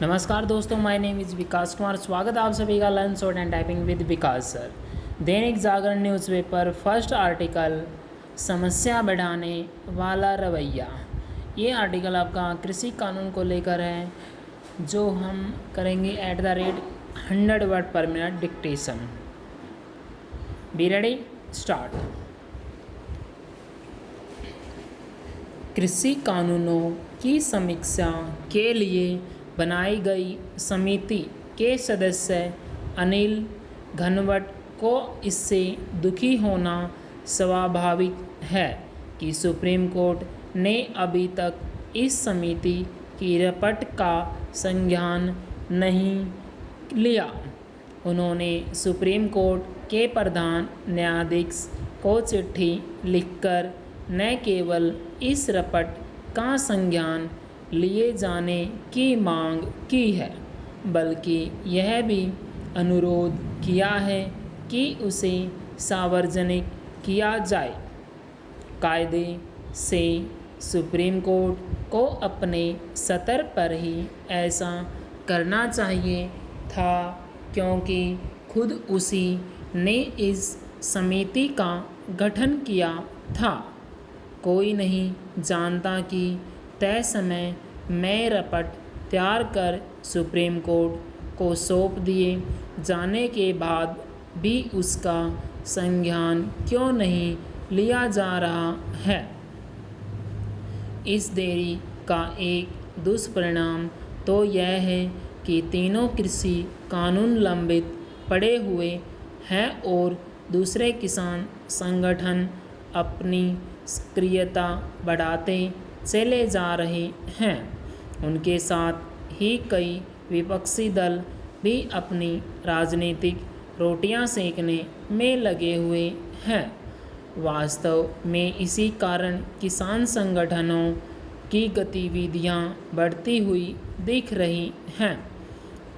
नमस्कार दोस्तों, my name is विकास कुमार। स्वागत है आप सभी का learn short and typing with Vikas sir. Dainik Jagran newspaper first article, समस्या बढ़ाने वाला रवैया। ये आर्टिकल आपका कृषि कानून को लेकर है, जो हम करेंगे @100 वर्ड पर minute dictation. Be ready, start. कृषि कानूनों की समीक्षा के लिए बनाई गई समिति के सदस्य अनिल घनवट को इससे दुखी होना स्वाभाविक है कि सुप्रीम कोर्ट ने अभी तक इस समिति की रिपोर्ट का संज्ञान नहीं लिया। उन्होंने सुप्रीम कोर्ट के प्रधान न्यायाधीश को चिट्ठी लिखकर न केवल इस रिपोर्ट का संज्ञान लिए जाने की मांग की है, बल्कि यह भी अनुरोध किया है कि उसे सार्वजनिक किया जाए। कायदे से सुप्रीम कोर्ट को अपने स्तर पर ही ऐसा करना चाहिए था, क्योंकि खुद उसी ने इस समिति का गठन किया था। कोई नहीं जानता कि तय समय में रिपोर्ट तैयार कर सुप्रीम कोर्ट को सौंप दिए जाने के बाद भी उसका संज्ञान क्यों नहीं लिया जा रहा है। इस देरी का एक दुष्परिणाम तो यह है कि तीनों कृषि कानून लंबित पड़े हुए हैं और दूसरे किसान संगठन अपनी सक्रियता बढ़ाते चले जा रहे हैं। उनके साथ ही कई विपक्षी दल भी अपनी राजनीतिक रोटियां सेकने में लगे हुए हैं। वास्तव में इसी कारण किसान संगठनों की गतिविधियां बढ़ती हुई दिख रही हैं।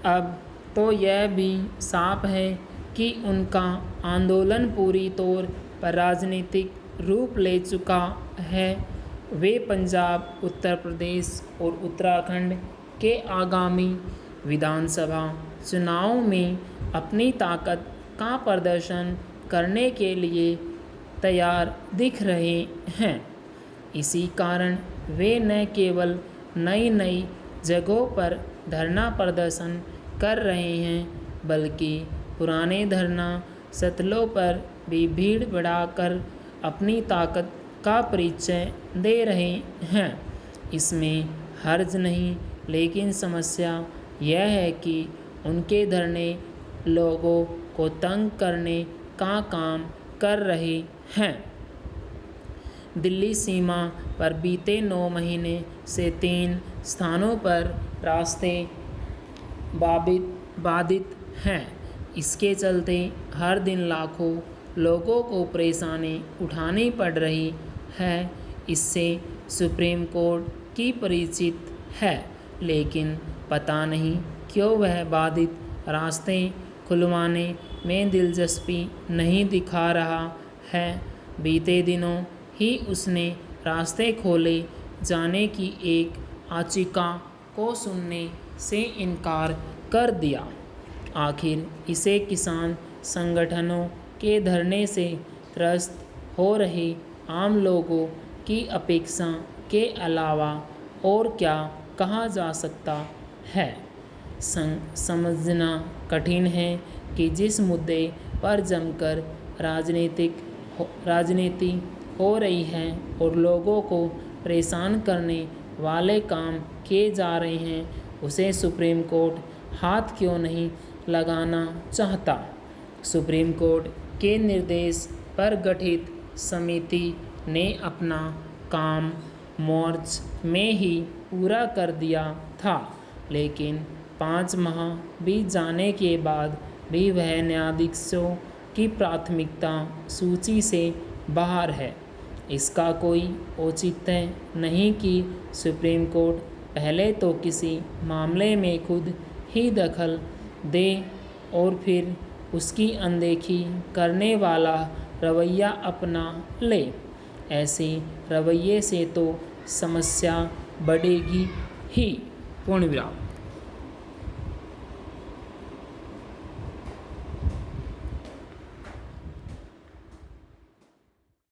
अब तो यह भी साफ है कि उनका आंदोलन पूरी तौर पर राजनीतिक रूप ले चुका है। वे पंजाब, उत्तर प्रदेश और उत्तराखंड के आगामी विधानसभा चुनावों में अपनी ताकत का प्रदर्शन करने के लिए तैयार दिख रहे हैं। इसी कारण वे न केवल नई नई जगहों पर धरना प्रदर्शन कर रहे हैं, बल्कि पुराने धरना स्थलों पर भी भीड़ बढ़ाकर अपनी ताकत का परिचय दे रहे हैं। इसमें हर्ज नहीं, लेकिन समस्या यह है कि उनके धरने लोगों को तंग करने का काम कर रहे हैं। दिल्ली सीमा पर बीते 9 महीने से 3 स्थानों पर रास्ते बाधित हैं। इसके चलते हर दिन लाखों लोगों को परेशानी उठानी पड़ रही है। इससे सुप्रीम कोर्ट की परिचित है, लेकिन पता नहीं क्यों वह बाधित रास्ते खुलवाने में दिलचस्पी नहीं दिखा रहा है। बीते दिनों ही उसने रास्ते खोले जाने की एक याचिका को सुनने से इनकार कर दिया। आखिर इसे किसान संगठनों के धरने से त्रस्त हो रहे आम लोगों की अपेक्षा के अलावा और क्या कहा जा सकता है। समझना कठिन है कि जिस मुद्दे पर जमकर राजनीति हो रही है और लोगों को परेशान करने वाले काम किए जा रहे हैं, उसे सुप्रीम कोर्ट हाथ क्यों नहीं लगाना चाहता। सुप्रीम कोर्ट के निर्देश पर गठित समिति ने अपना काम मार्च में ही पूरा कर दिया था, लेकिन 5 माह बीत जाने के बाद भी वह न्यायाधीशों की प्राथमिकता सूची से बाहर है। इसका कोई औचित्य नहीं कि सुप्रीम कोर्ट पहले तो किसी मामले में खुद ही दखल दे और फिर उसकी अनदेखी करने वाला रवैया अपना ले। ऐसे रवैये से तो समस्या बढ़ेगी ही। पूर्ण विराम।